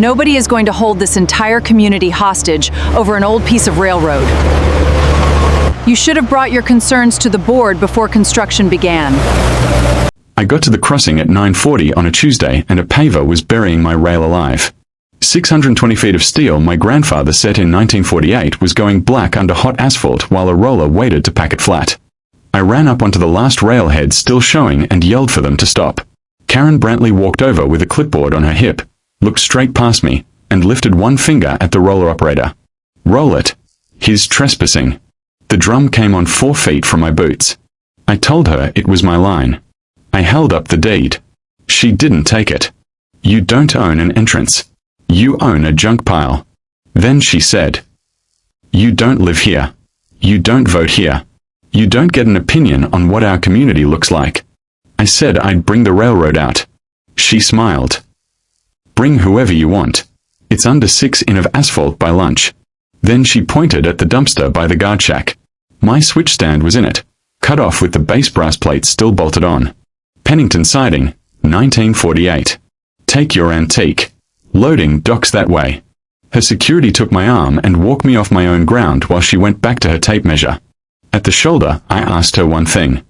Nobody is going to hold this entire community hostage over an old piece of railroad. You should have brought your concerns to the board before construction began. I got to the crossing at 9:40 on a Tuesday and a paver was burying my rail alive. 620 feet of steel my grandfather set in 1948 was going black under hot asphalt while a roller waited to pack it flat. I ran up onto the last railhead still showing and yelled for them to stop. Karen Brantley walked over with a clipboard on her hip, looked straight past me, and lifted one finger at the roller operator. "Roll it. He's trespassing." The drum came on 4 feet from my boots. I told her it was my line. I held up the deed. She didn't take it. "You don't own an entrance. You own a junk pile." Then she said, "You don't live here. You don't vote here. You don't get an opinion on what our community looks like." I said I'd bring the railroad out. She smiled. "Bring whoever you want. It's under 6 in of asphalt by lunch." Then she pointed at the dumpster by the guard shack. My switch stand was in it, cut off with the base brass plate still bolted on. Pennington Siding, 1948. Take your antique. Loading docks that way. Her security took my arm and walked me off my own ground while she went back to her tape measure. At the shoulder, I asked her one thing.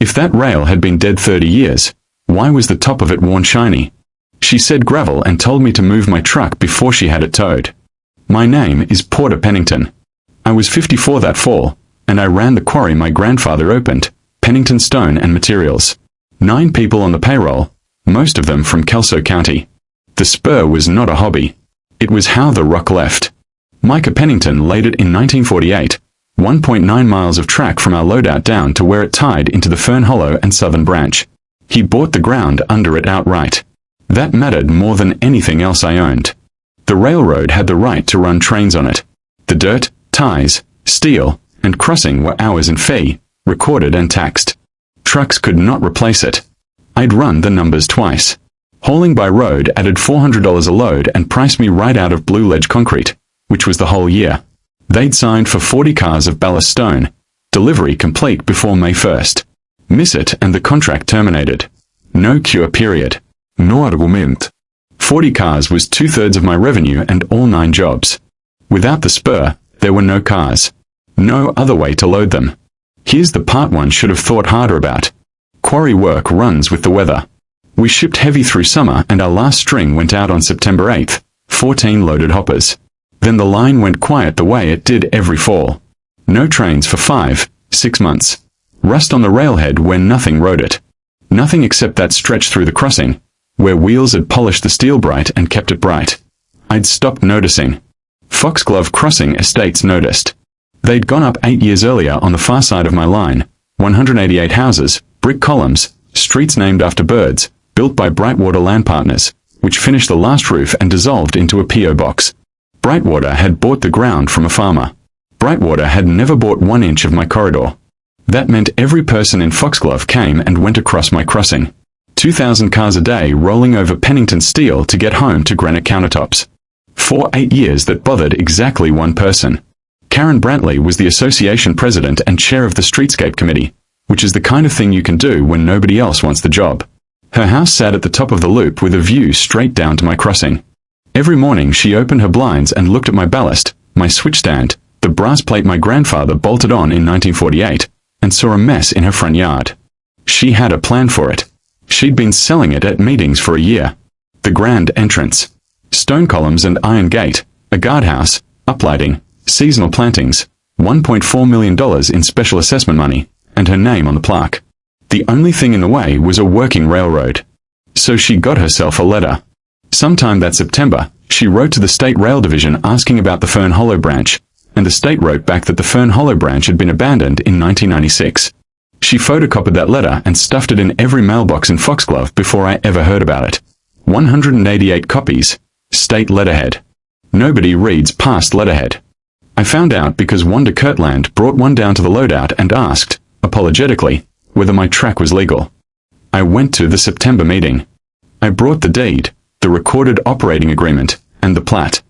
If that rail had been dead 30 years, why was the top of it worn shiny? She said gravel and told me to move my truck before she had it towed. My name is Porter Pennington. I was 54 that fall, and I ran the quarry my grandfather opened, Pennington Stone and Materials. 9 people on the payroll, most of them from Kelso County. The spur was not a hobby. It was how the rock left. Micah Pennington laid it in 1948, 1.9 miles of track from our loadout down to where it tied into the Fern Hollow and Southern Branch. He bought the ground under it outright. That mattered more than anything else I owned. The railroad had the right to run trains on it. The dirt, ties, steel, and crossing were ours in fee, recorded and taxed. Trucks could not replace it. I'd run the numbers twice. Hauling by road added $400 a load and priced me right out of Blue Ledge Concrete, which was the whole year. They'd signed for 40 cars of ballast stone, delivery complete before May 1st. Miss it and the contract terminated. No cure period. No argument. 40 cars was 2/3 of my revenue and all 9 jobs. Without the spur, there were no cars. No other way to load them. Here's the part one should have thought harder about. Quarry work runs with the weather. We shipped heavy through summer and our last string went out on September 8th, 14 loaded hoppers. Then the line went quiet the way it did every fall. No trains for 5, 6 months. Rust on the railhead where nothing rode it. Nothing except that stretch through the crossing, where wheels had polished the steel bright and kept it bright. I'd stopped noticing. Foxglove Crossing Estates noticed. They'd gone up 8 years earlier on the far side of my line, 188 houses, brick columns, streets named after birds, built by Brightwater Land Partners, which finished the last roof and dissolved into a P.O. box. Brightwater had bought the ground from a farmer. Brightwater had never bought 1 inch of my corridor. That meant every person in Foxglove came and went across my crossing. 2,000 cars a day rolling over Pennington steel to get home to granite countertops. For 8 years that bothered exactly one person. Karen Brantley was the association president and chair of the Streetscape Committee, which is the kind of thing you can do when nobody else wants the job. Her house sat at the top of the loop with a view straight down to my crossing. Every morning she opened her blinds and looked at my ballast, my switch stand, the brass plate my grandfather bolted on in 1948, and saw a mess in her front yard. She had a plan for it. She'd been selling it at meetings for a year. The grand entrance. Stone columns and iron gate, a guardhouse, uplighting, seasonal plantings, $1.4 million in special assessment money, and her name on the plaque. The only thing in the way was a working railroad. So she got herself a letter. Sometime that September, she wrote to the State Rail Division asking about the Fern Hollow branch, and the state wrote back that the Fern Hollow branch had been abandoned in 1996. She photocopied that letter and stuffed it in every mailbox in Foxglove before I ever heard about it. 188 copies. State letterhead. Nobody reads past letterhead. I found out because Wanda Kirtland brought one down to the loadout and asked, apologetically, whether my track was legal. I went to the September meeting. I brought the deed, the recorded operating agreement, and the plat.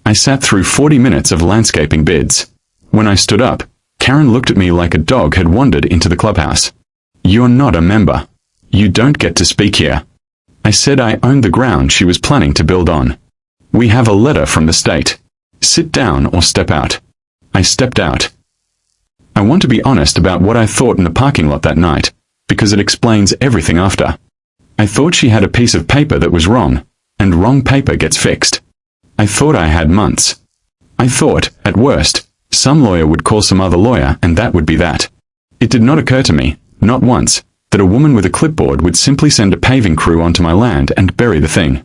I sat through 40 minutes of landscaping bids. When I stood up, Karen looked at me like a dog had wandered into the clubhouse. "You're not a member. You don't get to speak here." I said I owned the ground she was planning to build on. We have a letter from the state. Sit down or step out. I stepped out. I want to be honest about what I thought in the parking lot that night, because it explains everything after. I thought she had a piece of paper that was wrong, and wrong paper gets fixed. I thought I had months. I thought, at worst, some lawyer would call some other lawyer and that would be that. It did not occur to me, not once, that a woman with a clipboard would simply send a paving crew onto my land and bury the thing.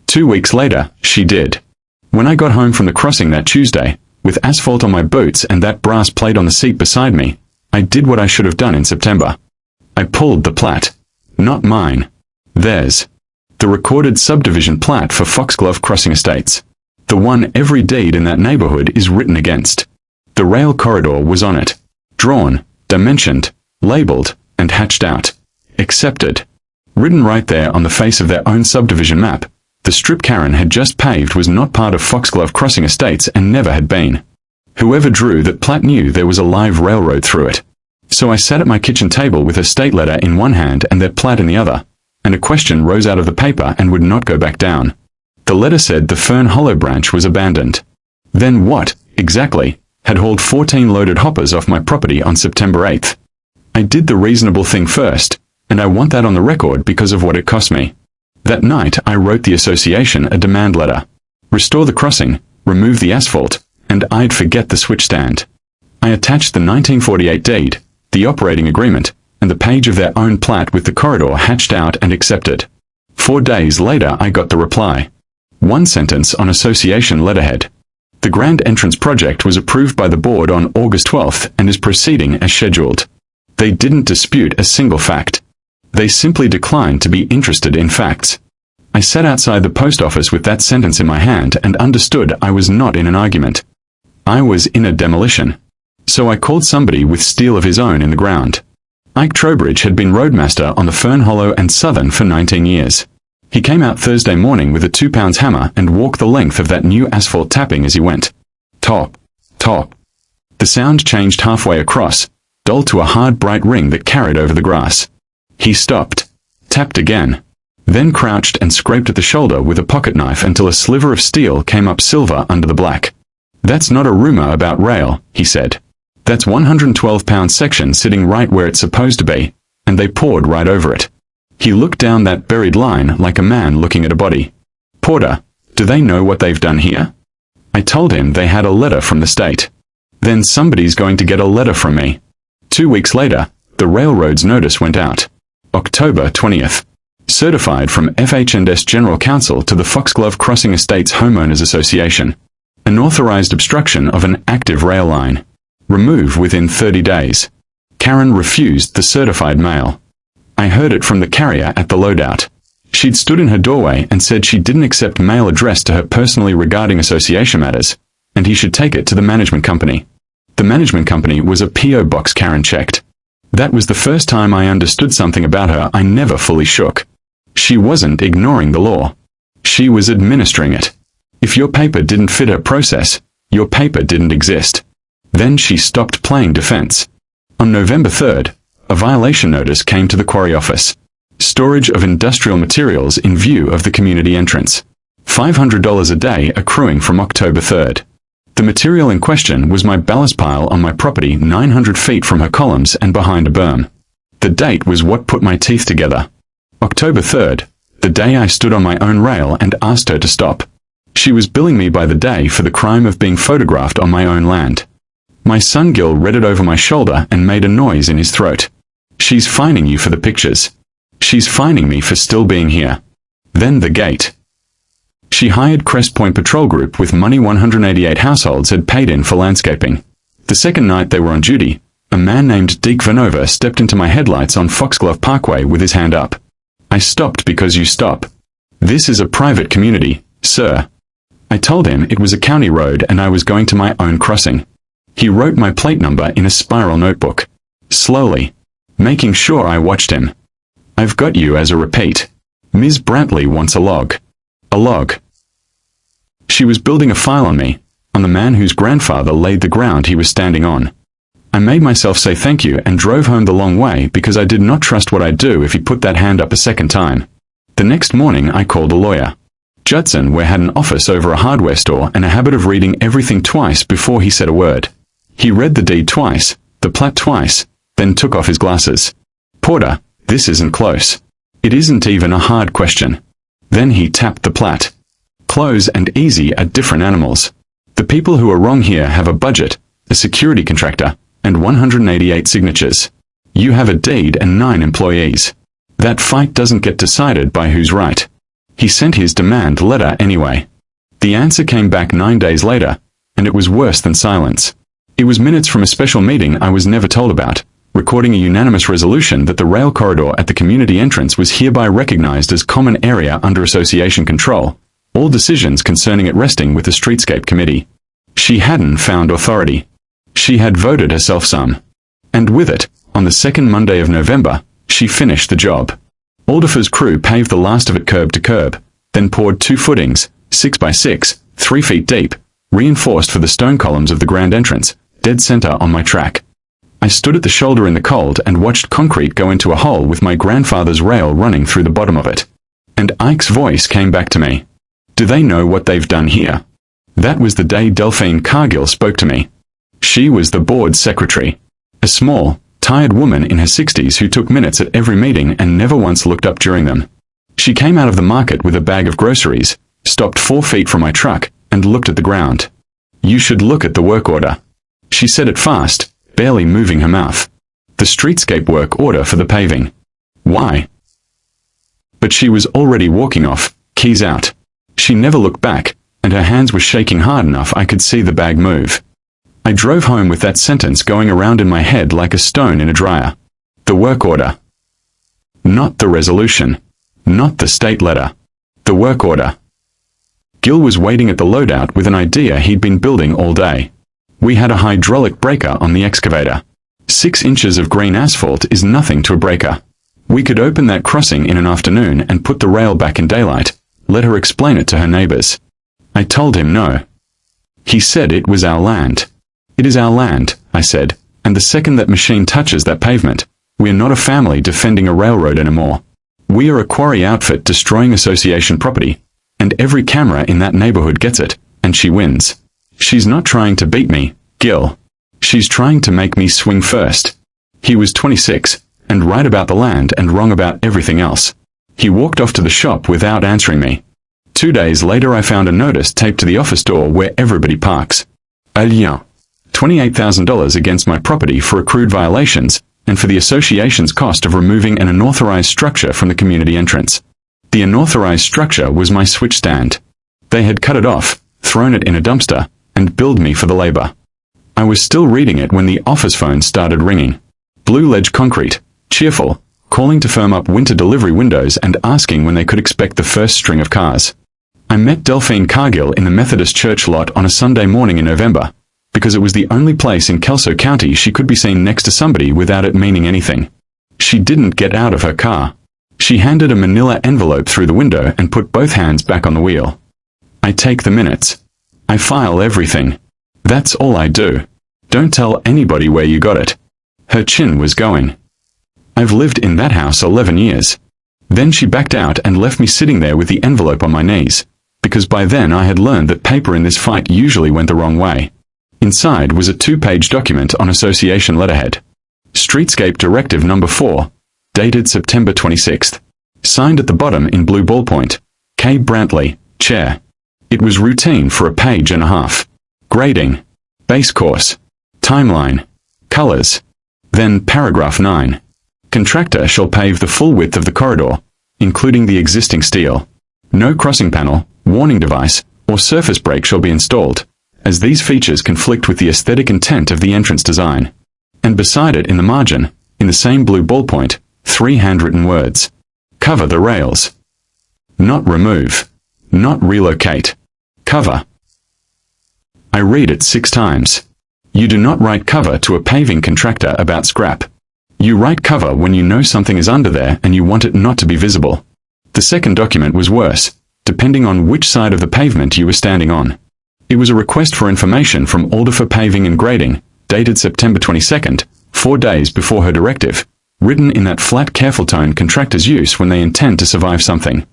2 weeks later, she did. When I got home from the crossing that Tuesday, with asphalt on my boots and that brass plate on the seat beside me, I did what I should have done in September. I pulled the plat. Not mine. Theirs. The recorded subdivision plat for Foxglove Crossing Estates. The one every deed in that neighborhood is written against. The rail corridor was on it. Drawn, dimensioned, labeled, and hatched out. Accepted. Written right there on the face of their own subdivision map. The strip Karen had just paved was not part of Foxglove Crossing Estates and never had been. Whoever drew that plat knew there was a live railroad through it. So I sat at my kitchen table with her state letter in one hand and that plat in the other, and a question rose out of the paper and would not go back down. The letter said the Fern Hollow branch was abandoned. Then what, exactly, had hauled 14 loaded hoppers off my property on September 8th? I did the reasonable thing first, and I want that on the record because of what it cost me. That night I wrote the association a demand letter. Restore the crossing, remove the asphalt, and I'd forget the switch stand. I attached the 1948 deed, the operating agreement, and the page of their own plat with the corridor hatched out and accepted. 4 days later I got the reply. One sentence on association letterhead. The grand entrance project was approved by the board on August 12th and is proceeding as scheduled. They didn't dispute a single fact. They simply declined to be interested in facts. I sat outside the post office with that sentence in my hand and understood I was not in an argument. I was in a demolition. So I called somebody with steel of his own in the ground. Ike Trowbridge had been roadmaster on the Fern Hollow and Southern for 19 years. He came out Thursday morning with a 2-pound hammer and walked the length of that new asphalt tapping as he went. Top, top. The sound changed halfway across, dulled to a hard bright ring that carried over the grass. He stopped, tapped again, then crouched and scraped at the shoulder with a pocket knife until a sliver of steel came up silver under the black. That's not a rumor about rail, he said. That's 112-pound section sitting right where it's supposed to be, and they poured right over it. He looked down that buried line like a man looking at a body. Porter, do they know what they've done here? I told him they had a letter from the state. Then somebody's going to get a letter from me. 2 weeks later, the railroad's notice went out. October 20th. Certified from FH&S General Counsel to the Foxglove Crossing Estates Homeowners Association. Unauthorized obstruction of an active rail line. Remove within 30 days. Karen refused the certified mail. I heard it from the carrier at the loadout. She'd stood in her doorway and said she didn't accept mail addressed to her personally regarding association matters, and he should take it to the management company. The management company was a P.O. box Karen checked. That was the first time I understood something about her I never fully shook. She wasn't ignoring the law. She was administering it. If your paper didn't fit her process, your paper didn't exist. Then she stopped playing defense. On November 3rd, a violation notice came to the quarry office. Storage of industrial materials in view of the community entrance. $500 a day accruing from October 3rd. The material in question was my ballast pile on my property 900 feet from her columns and behind a berm. The date was what put my teeth together. October 3rd, the day I stood on my own rail and asked her to stop. She was billing me by the day for the crime of being photographed on my own land. My son Gil read it over my shoulder and made a noise in his throat. She's fining you for the pictures. She's fining me for still being here. Then the gate. She hired Crest Point Patrol Group with money 188 households had paid in for landscaping. The second night they were on duty, a man named Deke Vanova stepped into my headlights on Foxglove Parkway with his hand up. I stopped because you stop. This is a private community, sir. I told him it was a county road and I was going to my own crossing. He wrote my plate number in a spiral notebook. Slowly. Making sure I watched him. I've got you as a repeat. Ms. Brantley wants a log. A log. She was building a file on me, on the man whose grandfather laid the ground he was standing on. I made myself say thank you and drove home the long way because I did not trust what I'd do if he put that hand up a second time. The next morning I called a lawyer. Judson had an office over a hardware store and a habit of reading everything twice before he said a word. He read the deed twice, the plat twice, then took off his glasses. "Porter, this isn't close. It isn't even a hard question." Then he tapped the plat. Close and easy are different animals. The people who are wrong here have a budget, a security contractor, and 188 signatures. You have a deed and 9 employees. That fight doesn't get decided by who's right. He sent his demand letter anyway. The answer came back 9 days later, and it was worse than silence. It was minutes from a special meeting I was never told about, recording a unanimous resolution that the rail corridor at the community entrance was hereby recognized as common area under association control, all decisions concerning it resting with the Streetscape Committee. She hadn't found authority. She had voted herself some. And with it, on the second Monday of November, she finished the job. Alderfer's crew paved the last of it curb to curb, then poured 2 footings, 6 by 6, 3 feet deep, reinforced for the stone columns of the grand entrance, dead center on my track. I stood at the shoulder in the cold and watched concrete go into a hole with my grandfather's rail running through the bottom of it. And Ike's voice came back to me. "Do they know what they've done here?" That was the day Delphine Cargill spoke to me. She was the board secretary. A small, tired woman in her 60s who took minutes at every meeting and never once looked up during them. She came out of the market with a bag of groceries, stopped 4 feet from my truck, and looked at the ground. "You should look at the work order." She said it fast, barely moving her mouth. "The streetscape work order for the paving." "Why?" But she was already walking off, keys out. She never looked back, and her hands were shaking hard enough I could see the bag move. I drove home with that sentence going around in my head like a stone in a dryer. The work order. Not the resolution. Not the state letter. The work order. Gil was waiting at the loadout with an idea he'd been building all day. We had a hydraulic breaker on the excavator. 6 inches of green asphalt is nothing to a breaker. We could open that crossing in an afternoon and put the rail back in daylight, let her explain it to her neighbors. I told him no. He said it was our land. "It is our land," I said, "and the second that machine touches that pavement, we are not a family defending a railroad anymore. We are a quarry outfit destroying association property, and every camera in that neighborhood gets it, and she wins. She's not trying to beat me, Gil. She's trying to make me swing first." He was 26, and right about the land and wrong about everything else. He walked off to the shop without answering me. 2 days later I found a notice taped to the office door where everybody parks. A lien. $28,000 against my property for accrued violations, and for the association's cost of removing an unauthorized structure from the community entrance. The unauthorized structure was my switch stand. They had cut it off, thrown it in a dumpster, and billed me for the labor. I was still reading it when the office phone started ringing. Blue Ledge Concrete, cheerful, calling to firm up winter delivery windows and asking when they could expect the first string of cars. I met Delphine Cargill in the Methodist church lot on a Sunday morning in November, because it was the only place in Kelso County she could be seen next to somebody without it meaning anything. She didn't get out of her car. She handed a manila envelope through the window and put both hands back on the wheel. "I take the minutes. I file everything. That's all I do. Don't tell anybody where you got it." Her chin was going. "I've lived in that house 11 years. Then she backed out and left me sitting there with the envelope on my knees, because by then I had learned that paper in this fight usually went the wrong way. Inside was a 2-page document on association letterhead. Streetscape Directive Number 4, dated September 26th. Signed at the bottom in blue ballpoint, K. Brantley, Chair. It was routine for a page and a half. Grading. Base course. Timeline. Colors. Then paragraph 9. Contractor shall pave the full width of the corridor, including the existing steel. No crossing panel, warning device, or surface break shall be installed, as these features conflict with the aesthetic intent of the entrance design. And beside it in the margin, in the same blue ballpoint, 3 handwritten words. Cover the rails. Not remove. Not relocate. Cover. I read it 6 times. You do not write cover to a paving contractor about scrap. You write cover when you know something is under there and you want it not to be visible. The second document was worse, depending on which side of the pavement you were standing on. It was a request for information from Alderfer Paving and Grading, dated September 22nd, 4 days before her directive, written in that flat, careful tone contractors use when they intend to survive something.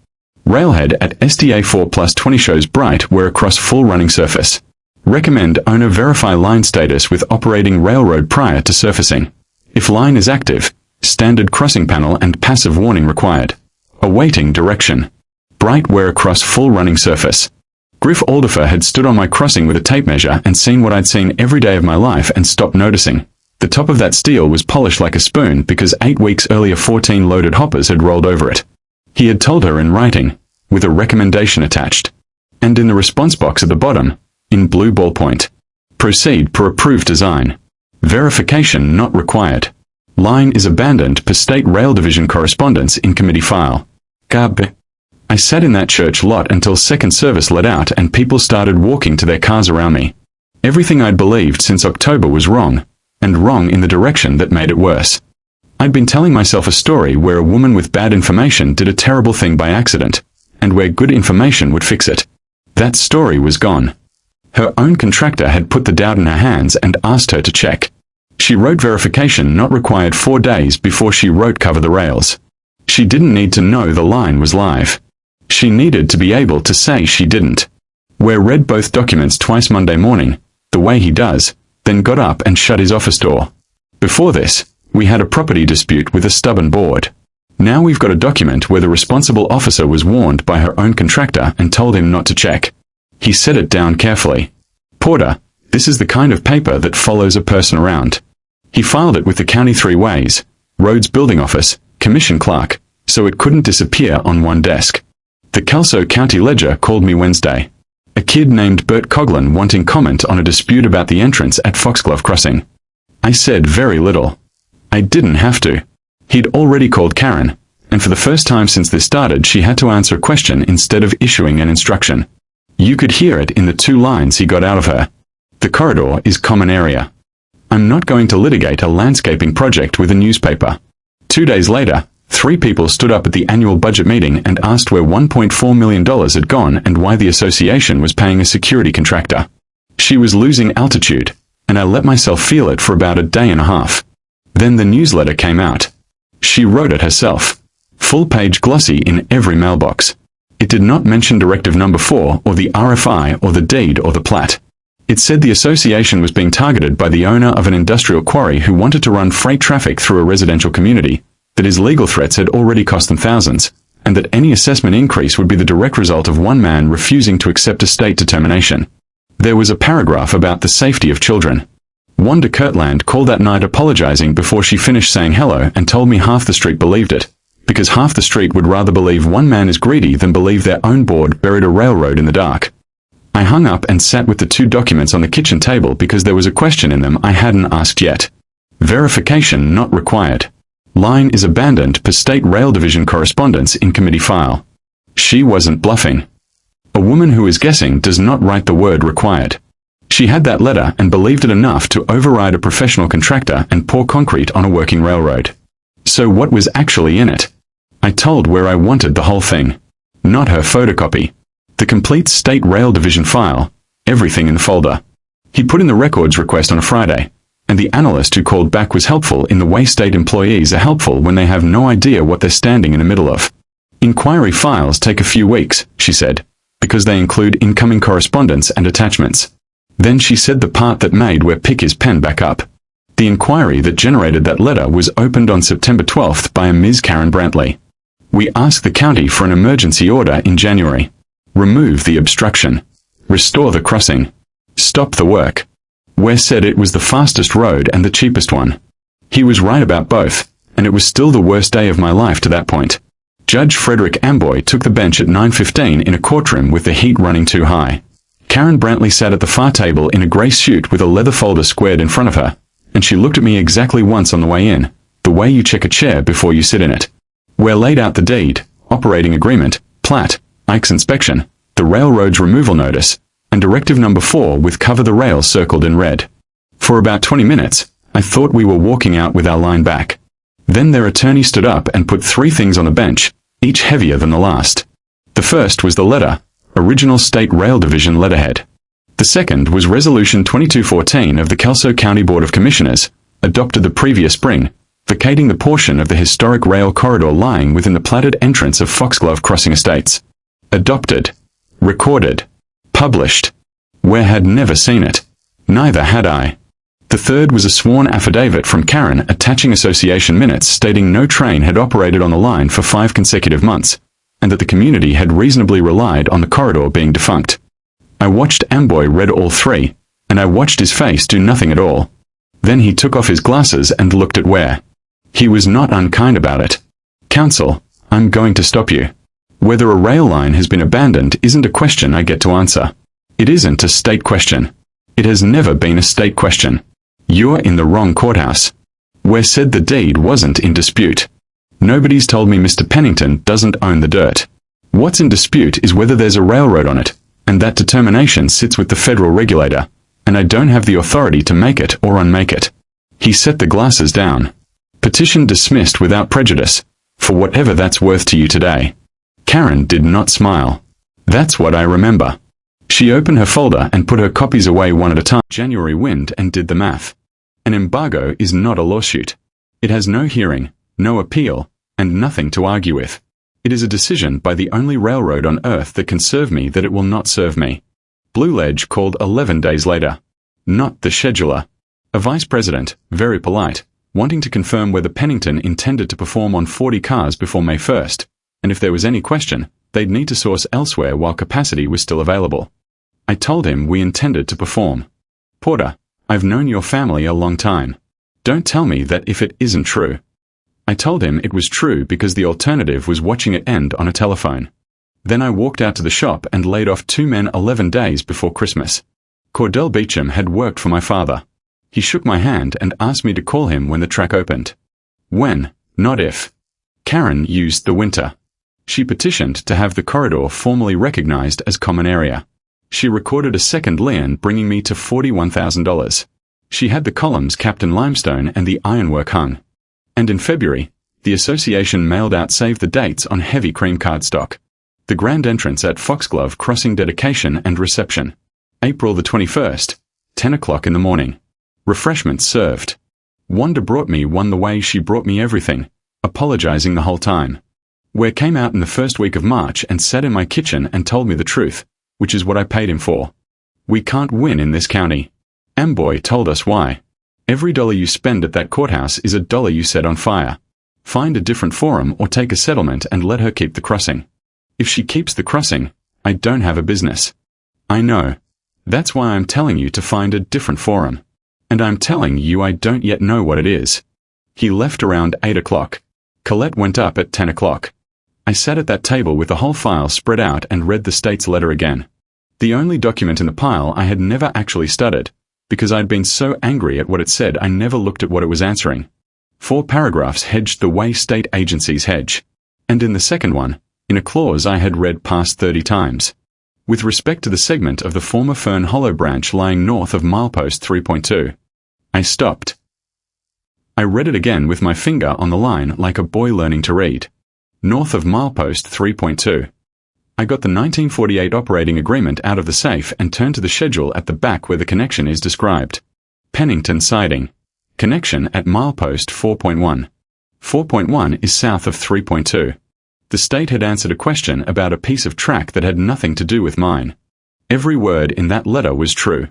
Railhead at SDA 4 plus 20 shows bright wear across full running surface. Recommend owner verify line status with operating railroad prior to surfacing. If line is active, standard crossing panel and passive warning required. Awaiting direction. Bright wear across full running surface. Griff Alderfer had stood on my crossing with a tape measure and seen what I'd seen every day of my life and stopped noticing. The top of that steel was polished like a spoon because 8 weeks earlier 14 loaded hoppers had rolled over it. He had told her in writing, with a recommendation attached. And in the response box at the bottom, in blue ballpoint. Proceed per approved design. Verification not required. Line is abandoned per State Rail Division correspondence in committee file. Gab. I sat in that church lot until second service let out and people started walking to their cars around me. Everything I'd believed since October was wrong, and wrong in the direction that made it worse. I'd been telling myself a story where a woman with bad information did a terrible thing by accident, and where good information would fix it. That story was gone. Her own contractor had put the doubt in her hands and asked her to check. She wrote verification not required 4 days before she wrote cover the rails. She didn't need to know the line was live. She needed to be able to say she didn't. Ware read both documents twice Monday morning, the way he does, then got up and shut his office door. Before this, we had a property dispute with a stubborn board. Now we've got a document where the responsible officer was warned by her own contractor and told him not to check. He set it down carefully. Porter, this is the kind of paper that follows a person around. He filed it with the county 3 ways, roads building office, commission clerk, so it couldn't disappear on one desk. The Kelso County Ledger called me Wednesday. A kid named Bert Coughlin wanting comment on a dispute about the entrance at Foxglove Crossing. I said very little. I didn't have to. He'd already called Karen, and for the first time since this started she had to answer a question instead of issuing an instruction. You could hear it in the 2 lines he got out of her. The corridor is common area. I'm not going to litigate a landscaping project with a newspaper. 2 days later, 3 people stood up at the annual budget meeting and asked where $1.4 million had gone and why the association was paying a security contractor. She was losing altitude, and I let myself feel it for about a day and a half. Then the newsletter came out. She wrote it herself. Full-page glossy in every mailbox. It did not mention Directive Number 4 or the RFI or the deed or the plat. It said the association was being targeted by the owner of an industrial quarry who wanted to run freight traffic through a residential community, that his legal threats had already cost them thousands, and that any assessment increase would be the direct result of one man refusing to accept a state determination. There was a paragraph about the safety of children. Wanda Kirtland called that night apologizing before she finished saying hello and told me half the street believed it, because half the street would rather believe one man is greedy than believe their own board buried a railroad in the dark. I hung up and sat with the 2 documents on the kitchen table because there was a question in them I hadn't asked yet. Verification not required. Line is abandoned per State Rail Division correspondence in committee file. She wasn't bluffing. A woman who is guessing does not write the word required. She had that letter and believed it enough to override a professional contractor and pour concrete on a working railroad. So what was actually in it? I told where I wanted the whole thing. Not her photocopy. The complete State Rail Division file, everything in the folder. He put in the records request on a Friday, and the analyst who called back was helpful in the way state employees are helpful when they have no idea what they're standing in the middle of. Inquiry files take a few weeks, she said, because they include incoming correspondence and attachments. Then she said the part that made where pick his pen back up. The inquiry that generated that letter was opened on September 12th by a Ms. Karen Brantley. We asked the county for an emergency order in January. Remove the obstruction. Restore the crossing. Stop the work. Ware said it was the fastest road and the cheapest one. He was right about both, and it was still the worst day of my life to that point. Judge Frederick Amboy took the bench at 9:15 in a courtroom with the heat running too high. Karen Brantley sat at the far table in a grey suit with a leather folder squared in front of her, and she looked at me exactly once on the way in, the way you check a chair before you sit in it. Ware laid out the deed, operating agreement, plat, Ike's inspection, the railroad's removal notice, and Directive Number 4 with cover the rail circled in red. For about 20 minutes, I thought we were walking out with our line back. Then their attorney stood up and put 3 things on the bench, each heavier than the last. The first was the letter, original State Rail Division letterhead. The second was Resolution 2214 of the Kelso County Board of Commissioners, adopted the previous spring, vacating the portion of the historic rail corridor lying within the platted entrance of Foxglove Crossing Estates. Adopted. Recorded. Published. Where had never seen it. Neither had I. The third was a sworn affidavit from Karen attaching association minutes stating no train had operated on the line for 5 consecutive months, and that the community had reasonably relied on the corridor being defunct. I watched Amboy read all 3, and I watched his face do nothing at all. Then he took off his glasses and looked at Ware. He was not unkind about it. Counsel, I'm going to stop you. Whether a rail line has been abandoned isn't a question I get to answer. It isn't a state question. It has never been a state question. You're in the wrong courthouse. Ware said the deed wasn't in dispute. Nobody's told me Mr. Pennington doesn't own the dirt. What's in dispute is whether there's a railroad on it, and that determination sits with the federal regulator, and I don't have the authority to make it or unmake it. He set the glasses down. Petition dismissed without prejudice, for whatever that's worth to you today. Karen did not smile. That's what I remember. She opened her folder and put her copies away one at a time. January wind and did the math. An embargo is not a lawsuit. It has no hearing, no appeal, and nothing to argue with. It is a decision by the only railroad on earth that can serve me that it will not serve me. Blue Ledge called 11 days later. Not the scheduler. A vice president, very polite, wanting to confirm whether Pennington intended to perform on 40 cars before May 1st, and if there was any question, they'd need to source elsewhere while capacity was still available. I told him we intended to perform. Porter, I've known your family a long time. Don't tell me that if it isn't true. I told him it was true because the alternative was watching it end on a telephone. Then I walked out to the shop and laid off 2 men 11 days before Christmas. Cordell Beecham had worked for my father. He shook my hand and asked me to call him when the track opened. When, not if. Karen used the winter. She petitioned to have the corridor formally recognized as common area. She recorded a second lien bringing me to $41,000. She had the columns capped in limestone and the ironwork hung. And in February, the association mailed out save the dates on heavy cream cardstock. The grand entrance at Foxglove Crossing dedication and reception. April the 21st, 10 o'clock in the morning. Refreshments served. Wanda brought me one the way she brought me everything, apologizing the whole time. Ware came out in the first week of March and sat in my kitchen and told me the truth, which is what I paid him for. We can't win in this county. Amboy told us why. Every dollar you spend at that courthouse is a dollar you set on fire. Find a different forum or take a settlement and let her keep the crossing. If she keeps the crossing, I don't have a business. I know. That's why I'm telling you to find a different forum. And I'm telling you I don't yet know what it is. He left around 8 o'clock. Colette went up at 10 o'clock. I sat at that table with the whole file spread out and read the state's letter again. The only document in the pile I had never actually studied, because I'd been so angry at what it said I never looked at what it was answering. 4 paragraphs hedged the way state agencies hedge. And in the second one, in a clause I had read past 30 times. With respect to the segment of the former Fern Hollow branch lying north of milepost 3.2. I stopped. I read it again with my finger on the line like a boy learning to read. North of milepost 3.2. I got the 1948 operating agreement out of the safe and turned to the schedule at the back where the connection is described. Pennington siding. Connection at milepost 4.1. 4.1 is south of 3.2. The state had answered a question about a piece of track that had nothing to do with mine. Every word in that letter was true.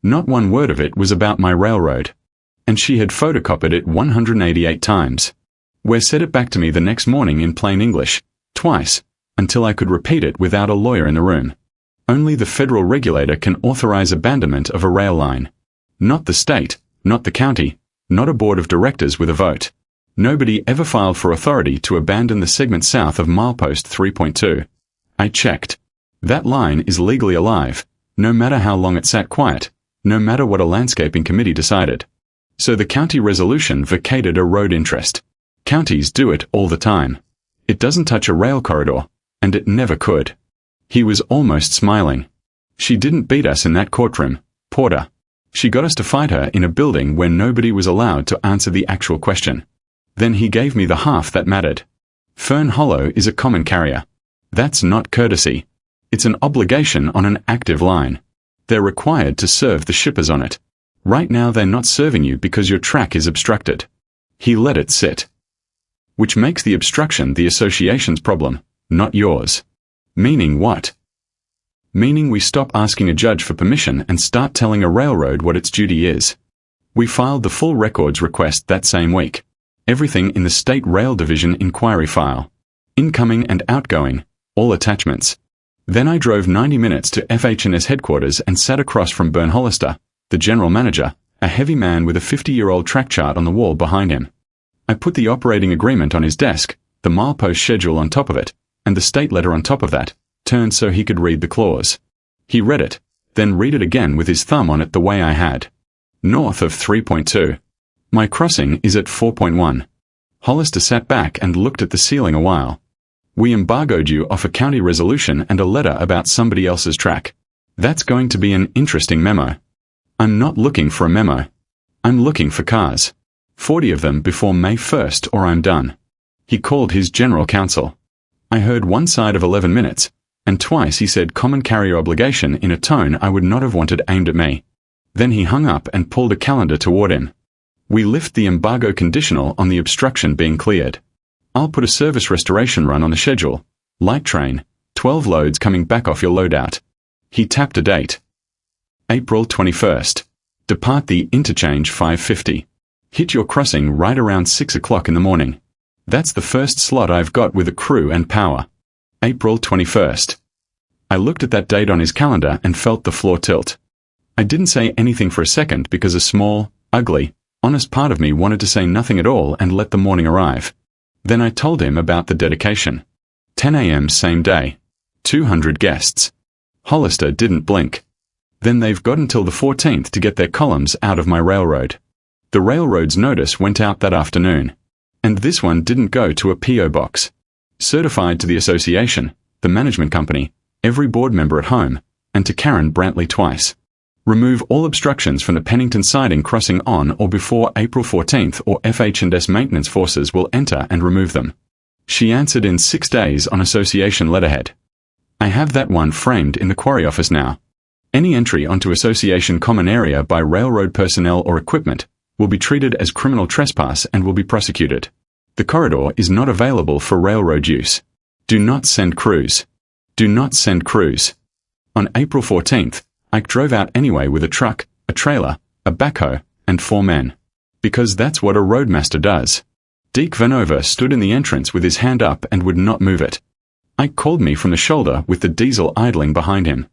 Not one word of it was about my railroad. And she had photocopied it 188 times. Ware said it back to me the next morning in plain English, twice, until I could repeat it without a lawyer in the room. Only the federal regulator can authorize abandonment of a rail line. Not the state, not the county, not a board of directors with a vote. Nobody ever filed for authority to abandon the segment south of milepost 3.2. I checked. That line is legally alive, no matter how long it sat quiet, no matter what a landscaping committee decided. So the county resolution vacated a road interest. Counties do it all the time. It doesn't touch a rail corridor, and it never could. He was almost smiling. She didn't beat us in that courtroom, Porter. She got us to fight her in a building where nobody was allowed to answer the actual question. Then he gave me the half that mattered. Fern Hollow is a common carrier. That's not courtesy. It's an obligation on an active line. They're required to serve the shippers on it. Right now they're not serving you because your track is obstructed. He let it sit. Which makes the obstruction the association's problem, not yours. Meaning what? Meaning we stop asking a judge for permission and start telling a railroad what its duty is. We filed the full records request that same week. Everything in the State Rail Division inquiry file. Incoming and outgoing, all attachments. Then I drove 90 minutes to FH&S headquarters and sat across from Bern Hollister, the general manager, a heavy man with a 50-year-old track chart on the wall behind him. I put the operating agreement on his desk, the milepost schedule on top of it, and the state letter on top of that, turned so he could read the clause. He read it, then read it again with his thumb on it the way I had. North of 3.2. My crossing is at 4.1. Hollister sat back and looked at the ceiling a while. We embargoed you off a county resolution and a letter about somebody else's track. That's going to be an interesting memo. I'm not looking for a memo. I'm looking for cars. 40 of them before May 1st or I'm done. He called his general counsel. I heard one side of 11 minutes, and twice he said common carrier obligation in a tone I would not have wanted aimed at me. Then he hung up and pulled a calendar toward him. We lift the embargo conditional on the obstruction being cleared. I'll put a service restoration run on the schedule. Light train, 12 loads coming back off your loadout. He tapped a date. April 21st. Depart the interchange 5:50. Hit your crossing right around 6 o'clock in the morning. That's the first slot I've got with a crew and power. April 21st. I looked at that date on his calendar and felt the floor tilt. I didn't say anything for a second because a small, ugly, honest part of me wanted to say nothing at all and let the morning arrive. Then I told him about the dedication. 10 a.m. same day. 200 guests. Hollister didn't blink. Then they've got until the 14th to get their columns out of my railroad. The railroad's notice went out that afternoon. And this one didn't go to a P.O. box. Certified to the association, the management company, every board member at home, and to Karen Brantley twice. Remove all obstructions from the Pennington siding crossing on or before April 14th or FH&S maintenance forces will enter and remove them. She answered in 6 days on association letterhead. I have that one framed in the quarry office now. Any entry onto association common area by railroad personnel or equipment will be treated as criminal trespass and will be prosecuted. The corridor is not available for railroad use. Do not send crews. Do not send crews. On April 14th, Ike drove out anyway with a truck, a trailer, a backhoe, and 4 men. Because that's what a roadmaster does. Deke Vanover stood in the entrance with his hand up and would not move it. Ike called me from the shoulder with the diesel idling behind him.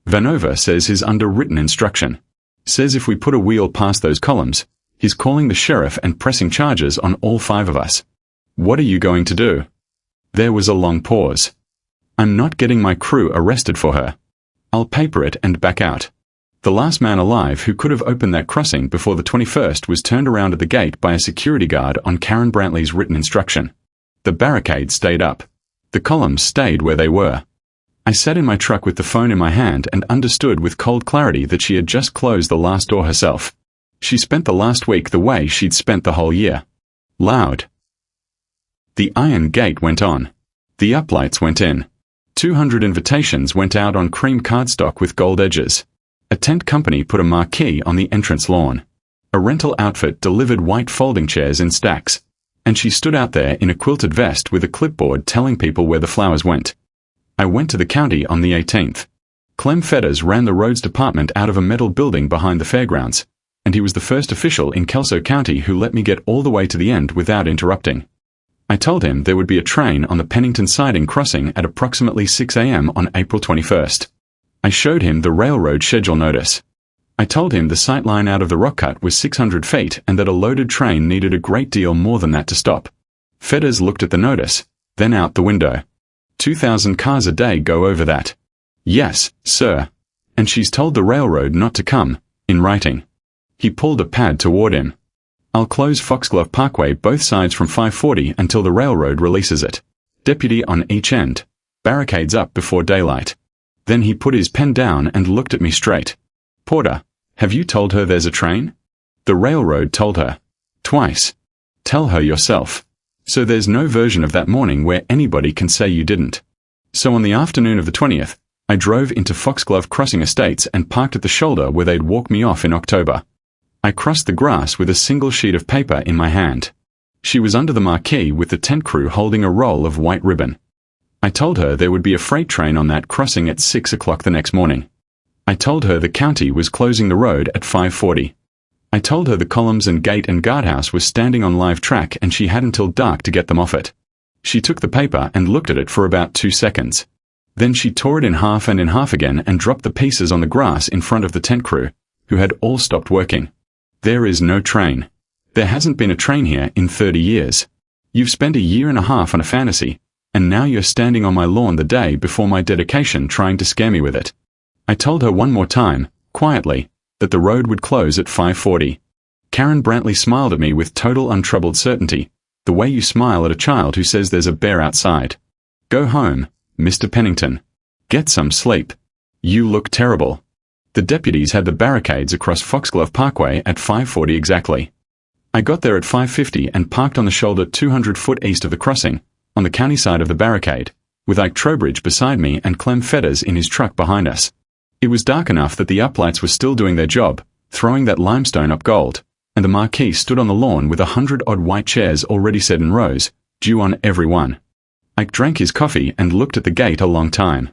Vanover says his under written instruction. Says if we put a wheel past those columns, he's calling the sheriff and pressing charges on all 5 of us. What are you going to do? There was a long pause. I'm not getting my crew arrested for her. I'll paper it and back out. The last man alive who could have opened that crossing before the 21st was turned around at the gate by a security guard on Karen Brantley's written instruction. The barricade stayed up. The columns stayed where they were. I sat in my truck with the phone in my hand and understood with cold clarity that she had just closed the last door herself. She spent the last week the way she'd spent the whole year. Loud. The iron gate went on. The uplights went in. 200 invitations went out on cream cardstock with gold edges. A tent company put a marquee on the entrance lawn. A rental outfit delivered white folding chairs in stacks. And she stood out there in a quilted vest with a clipboard telling people where the flowers went. I went to the county on the 18th. Clem Fetters ran the roads department out of a metal building behind the fairgrounds, and he was the first official in Kelso County who let me get all the way to the end without interrupting. I told him there would be a train on the Pennington siding crossing at approximately 6 a.m. on April 21st. I showed him the railroad schedule notice. I told him the sight line out of the rock cut was 600 feet and that a loaded train needed a great deal more than that to stop. Fetters looked at the notice, then out the window. 2,000 cars a day go over that. Yes, sir. And she's told the railroad not to come, in writing. He pulled a pad toward him. I'll close Foxglove Parkway both sides from 5:40 until the railroad releases it. Deputy on each end. Barricades up before daylight. Then he put his pen down and looked at me straight. Porter, have you told her there's a train? The railroad told her. Twice. Tell her yourself. So there's no version of that morning where anybody can say you didn't. So on the afternoon of the 20th, I drove into Foxglove Crossing Estates and parked at the shoulder where they'd walk me off in October. I crossed the grass with a single sheet of paper in my hand. She was under the marquee with the tent crew holding a roll of white ribbon. I told her there would be a freight train on that crossing at 6 o'clock the next morning. I told her the county was closing the road at 5:40. I told her the columns and gate and guardhouse was standing on live track and she had until dark to get them off it. She took the paper and looked at it for about 2 seconds. Then she tore it in half and in half again and dropped the pieces on the grass in front of the tent crew, who had all stopped working. There is no train. There hasn't been a train here in 30 years. You've spent a year and a half on a fantasy, and now you're standing on my lawn the day before my dedication trying to scare me with it. I told her one more time, quietly, that the road would close at 5:40. Karen Brantley smiled at me with total untroubled certainty, the way you smile at a child who says there's a bear outside. Go home, Mr. Pennington. Get some sleep. You look terrible. The deputies had the barricades across Foxglove Parkway at 5:40 exactly. I got there at 5:50 and parked on the shoulder 200 foot east of the crossing, on the county side of the barricade, with Ike Trowbridge beside me and Clem Fetters in his truck behind us. It was dark enough that the uplights were still doing their job, throwing that limestone up gold, and the marquee stood on the lawn with 100-odd white chairs already set in rows, due on every one. Ike drank his coffee and looked at the gate a long time.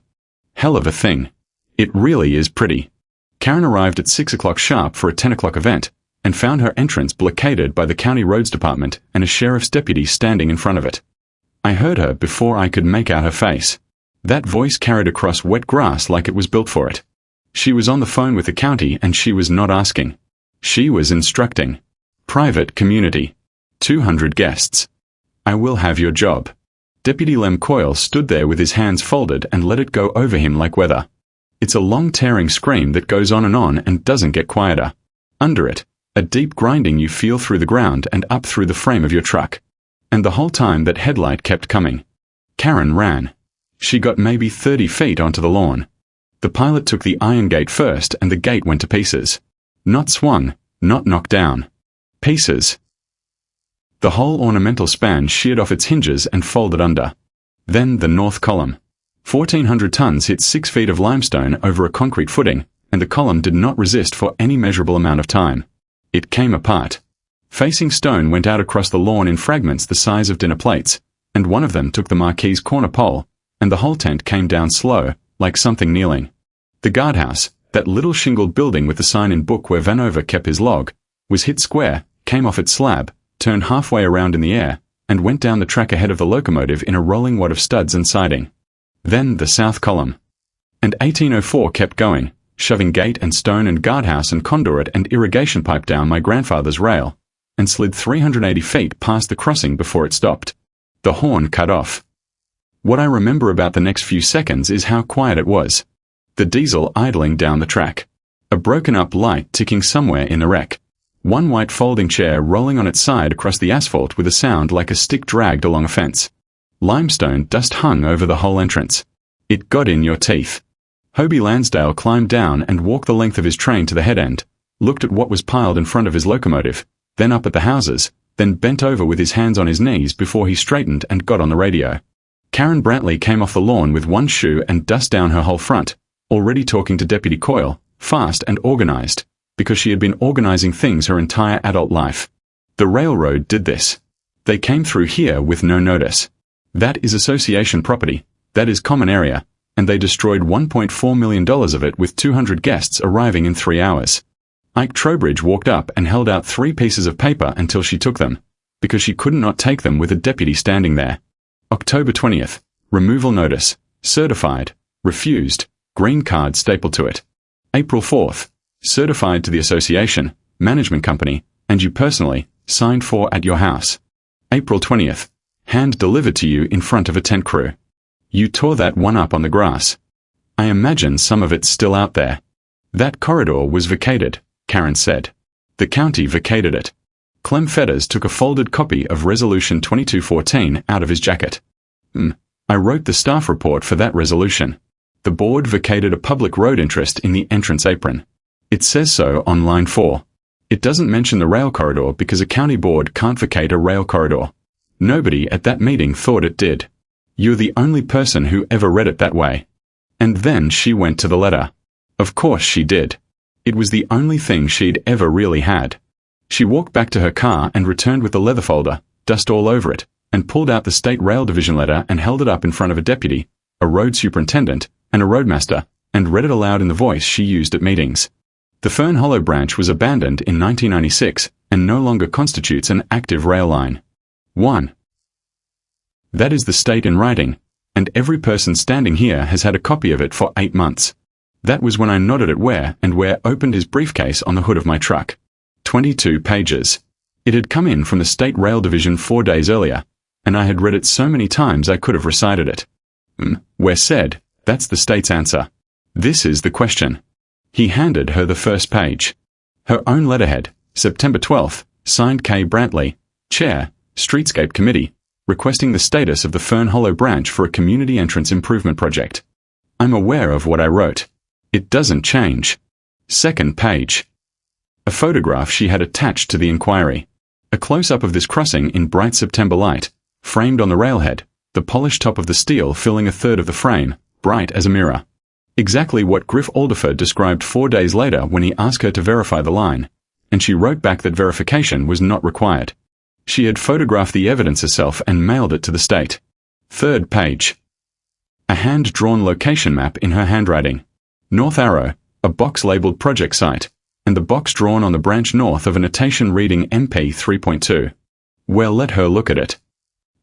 Hell of a thing. It really is pretty. Karen arrived at 6 o'clock sharp for a 10 o'clock event, and found her entrance blockaded by the County Roads Department and a sheriff's deputy standing in front of it. I heard her before I could make out her face. That voice carried across wet grass like it was built for it. She was on the phone with the county and she was not asking. She was instructing. Private community. 200 guests. I will have your job. Deputy Lem Coyle stood there with his hands folded and let it go over him like weather. It's a long tearing scream that goes on and doesn't get quieter. Under it, a deep grinding you feel through the ground and up through the frame of your truck. And the whole time that headlight kept coming. Karen ran. She got maybe 30 feet onto the lawn. The pilot took the iron gate first and the gate went to pieces. Not swung, not knocked down. Pieces. The whole ornamental span sheared off its hinges and folded under. Then the north column. 1,400 tons hit 6 feet of limestone over a concrete footing, and the column did not resist for any measurable amount of time. It came apart. Facing stone went out across the lawn in fragments the size of dinner plates, and one of them took the marquee's corner pole, and the whole tent came down slow, like something kneeling. The guardhouse, that little shingled building with the sign in book where Vanover kept his log, was hit square, came off its slab, turned halfway around in the air, and went down the track ahead of the locomotive in a rolling wad of studs and siding. Then the south column. And 1804 kept going, shoving gate and stone and guardhouse and conduit and irrigation pipe down my grandfather's rail, and slid 380 feet past the crossing before it stopped. The horn cut off. What I remember about the next few seconds is how quiet it was. The diesel idling down the track. A broken-up light ticking somewhere in the wreck. One white folding chair rolling on its side across the asphalt with a sound like a stick dragged along a fence. Limestone dust hung over the whole entrance. It got in your teeth. Hobie Lansdale climbed down and walked the length of his train to the head end, looked at what was piled in front of his locomotive, then up at the houses, then bent over with his hands on his knees before he straightened and got on the radio. Karen Brantley came off the lawn with one shoe and dust down her whole front, already talking to Deputy Coyle, fast and organized, because she had been organizing things her entire adult life. The railroad did this. They came through here with no notice. That is association property, that is common area, and they destroyed $1.4 million of it with 200 guests arriving in 3 hours. Ike Trowbridge walked up and held out 3 pieces of paper until she took them, because she could not take them with a deputy standing there. October 20th, removal notice, certified, refused, green card stapled to it. April 4th, certified to the association, management company, and you personally, signed for at your house. April 20th, hand delivered to you in front of a tent crew. You tore that one up on the grass. I imagine some of it's still out there. That corridor was vacated, Karen said. The county vacated it. Clem Fetters took a folded copy of Resolution 2214 out of his jacket. I wrote the staff report for that resolution. The board vacated a public road interest in the entrance apron. It says so on line 4. It doesn't mention the rail corridor because a county board can't vacate a rail corridor. Nobody at that meeting thought it did. You're the only person who ever read it that way. And then she went to the letter. Of course she did. It was the only thing she'd ever really had. She walked back to her car and returned with the leather folder, dust all over it, and pulled out the State Rail Division letter and held it up in front of a deputy, a road superintendent, and a roadmaster, and read it aloud in the voice she used at meetings. The Fern Hollow branch was abandoned in 1996 and no longer constitutes an active rail line. 1. That is the state in writing, and every person standing here has had a copy of it for 8 months. That was when I nodded at Ware, and Ware opened his briefcase on the hood of my truck. 22 pages. It had come in from the State Rail Division 4 days earlier, and I had read it so many times I could have recited it. Ware said, "That's the state's answer. This is the question." He handed her the first page. Her own letterhead, September 12th, signed K. Brantley, Chair, Streetscape Committee, requesting the status of the Fern Hollow branch for a community entrance improvement project. I'm aware of what I wrote. It doesn't change. Second page. A photograph she had attached to the inquiry. A close-up of this crossing in bright September light, framed on the railhead, the polished top of the steel filling a third of the frame, bright as a mirror. Exactly what Griff Alderford described 4 days later when he asked her to verify the line, and she wrote back that verification was not required. She had photographed the evidence herself and mailed it to the state. Third page. A hand-drawn location map in her handwriting. North arrow, a box labeled project site, and the box drawn on the branch north of a notation reading MP 3.2. Well, let her look at it.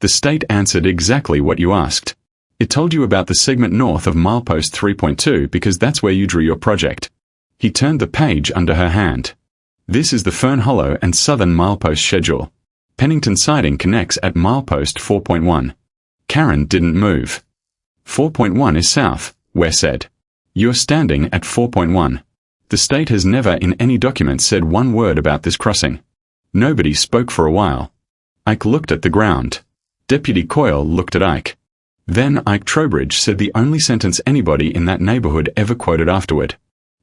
The state answered exactly what you asked. It told you about the segment north of milepost 3.2 because that's where you drew your project. He turned the page under her hand. This is the Fern Hollow and Southern milepost schedule. Pennington siding connects at milepost 4.1. Karen didn't move. 4.1 is south, Ware said. You're standing at 4.1. The state has never in any document said one word about this crossing. Nobody spoke for a while. Ike looked at the ground. Deputy Coyle looked at Ike. Then Ike Trowbridge said the only sentence anybody in that neighborhood ever quoted afterward.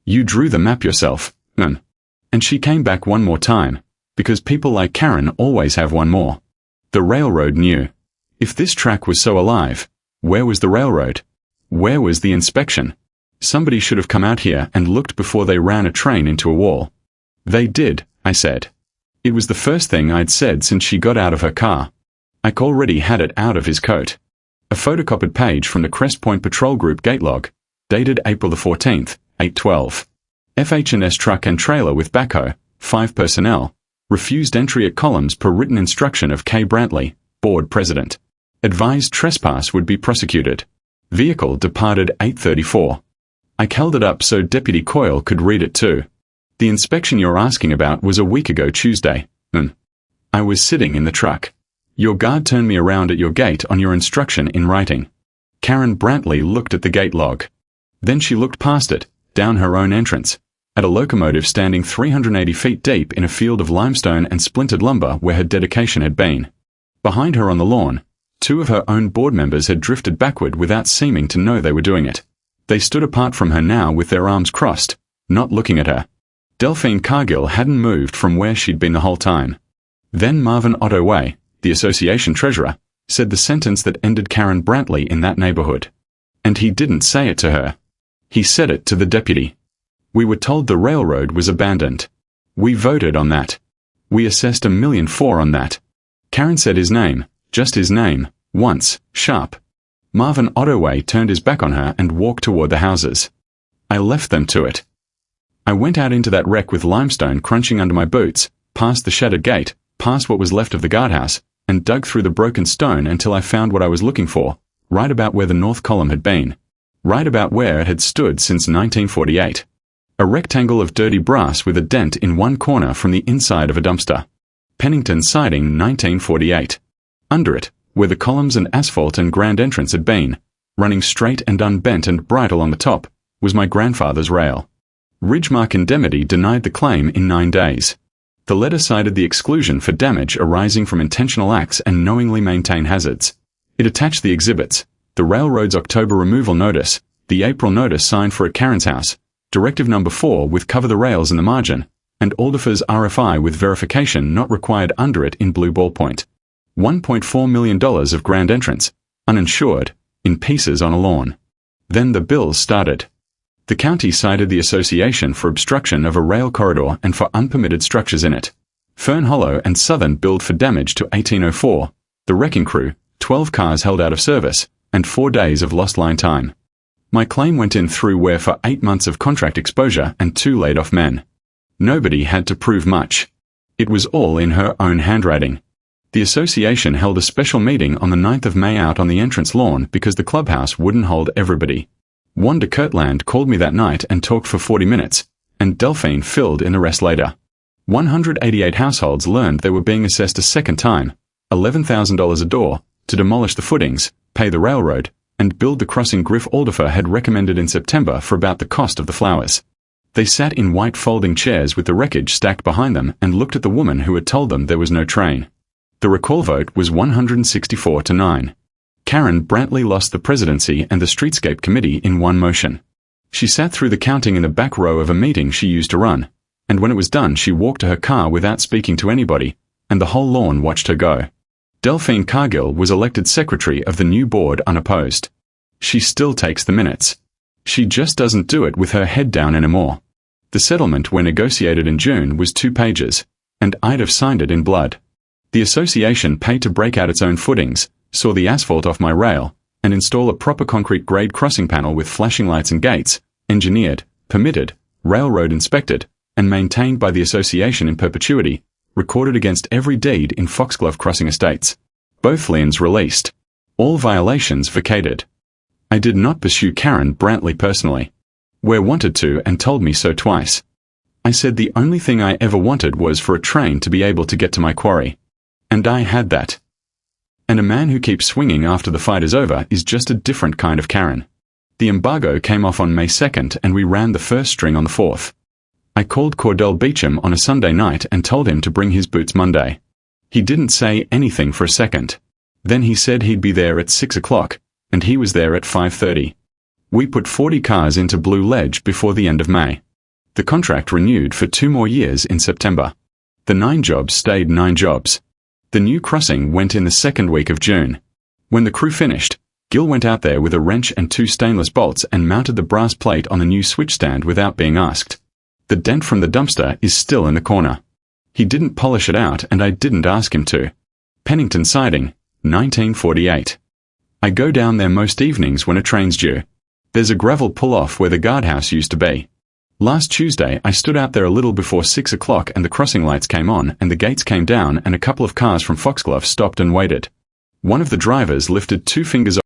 You drew the map yourself, And she came back one more time, because people like Karen always have one more. The railroad knew. If this track was so alive, where was the railroad? Where was the inspection? Somebody should have come out here and looked before they ran a train into a wall. They did, I said. It was the first thing I'd said since she got out of her car. Ike already had it out of his coat. A photocopied page from the Crest Point Patrol Group gate log, dated April the 14th, 8:12. FH&S truck and trailer with backhoe, 5 personnel, refused entry at columns per written instruction of K. Brantley, board president. Advised trespass would be prosecuted. Vehicle departed 8:34. I held it up so Deputy Coyle could read it too. The inspection you're asking about was a week ago Tuesday. I was sitting in the truck. Your guard turned me around at your gate on your instruction in writing. Karen Brantley looked at the gate log. Then she looked past it, down her own entrance, at a locomotive standing 380 feet deep in a field of limestone and splintered lumber where her dedication had been. Behind her on the lawn, 2 of her own board members had drifted backward without seeming to know they were doing it. They stood apart from her now with their arms crossed, not looking at her. Delphine Cargill hadn't moved from where she'd been the whole time. Then Marvin Otto Way, the association treasurer, said the sentence that ended Karen Brantley in that neighborhood. And he didn't say it to her. He said it to the deputy. We were told the railroad was abandoned. We voted on that. We assessed $1.4 million on that. Karen said his name, just his name, once, sharp. Marvin Ottaway turned his back on her and walked toward the houses. I left them to it. I went out into that wreck with limestone crunching under my boots, past the shattered gate, past what was left of the guardhouse, and dug through the broken stone until I found what I was looking for, right about where the north column had been, right about where it had stood since 1948. A rectangle of dirty brass with a dent in one corner from the inside of a dumpster. Pennington siding 1948. Under it, where the columns and asphalt and grand entrance had been, running straight and unbent and bright along the top, was my grandfather's rail. Ridgemark Indemnity denied the claim in 9 days. The letter cited the exclusion for damage arising from intentional acts and knowingly maintain hazards. It attached the exhibits, the railroad's October removal notice, the April notice signed for at Karen's house, Directive Number 4 with cover the rails in the margin, and Alderfer's RFI with verification not required under it in blue ballpoint. $1.4 million of grand entrance, uninsured, in pieces on a lawn. Then the bills started. The county cited the association for obstruction of a rail corridor and for unpermitted structures in it. Fern Hollow and Southern billed for damage to 1804, The wrecking crew, 12 cars held out of service, and 4 days of lost line time. My claim went in through wear for 8 months of contract exposure and 2 laid-off men. Nobody had to prove much. It was all in her own handwriting. The association held a special meeting on the 9th of May out on the entrance lawn because the clubhouse wouldn't hold everybody. Wanda Kirtland called me that night and talked for 40 minutes, and Delphine filled in the rest later. 188 households learned they were being assessed a second time, $11,000 a door, to demolish the footings, pay the railroad, and build the crossing Griff Alderfer had recommended in September for about the cost of the flowers. They sat in white folding chairs with the wreckage stacked behind them and looked at the woman who had told them there was no train. The recall vote was 164-9. Karen Brantley lost the presidency and the Streetscape Committee in one motion. She sat through the counting in the back row of a meeting she used to run, and when it was done she walked to her car without speaking to anybody, and the whole lawn watched her go. Delphine Cargill was elected secretary of the new board unopposed. She still takes the minutes. She just doesn't do it with her head down anymore. The settlement when negotiated in June was 2 pages, and I'd have signed it in blood. The association paid to break out its own footings, saw the asphalt off my rail, and install a proper concrete grade crossing panel with flashing lights and gates, engineered, permitted, railroad inspected, and maintained by the association in perpetuity, recorded against every deed in Foxglove Crossing Estates. Both liens released. All violations vacated. I did not pursue Karen Brantley personally. Ware wanted to and told me so twice. I said the only thing I ever wanted was for a train to be able to get to my quarry. And I had that. And a man who keeps swinging after the fight is over is just a different kind of Karen. The embargo came off on May 2nd and we ran the first string on the 4th. I called Cordell Beecham on a Sunday night and told him to bring his boots Monday. He didn't say anything for a second. Then he said he'd be there at 6 o'clock, and he was there at 5:30. We put 40 cars into Blue Ledge before the end of May. The contract renewed for 2 more years in September. The 9 jobs stayed 9 jobs. The new crossing went in the second week of June. When the crew finished, Gil went out there with a wrench and 2 stainless bolts and mounted the brass plate on the new switch stand without being asked. The dent from the dumpster is still in the corner. He didn't polish it out and I didn't ask him to. Pennington Siding, 1948. I go down there most evenings when a train's due. There's a gravel pull-off where the guardhouse used to be. Last Tuesday I stood out there a little before 6 o'clock and the crossing lights came on and the gates came down and a couple of cars from Foxglove stopped and waited. One of the drivers lifted 2 fingers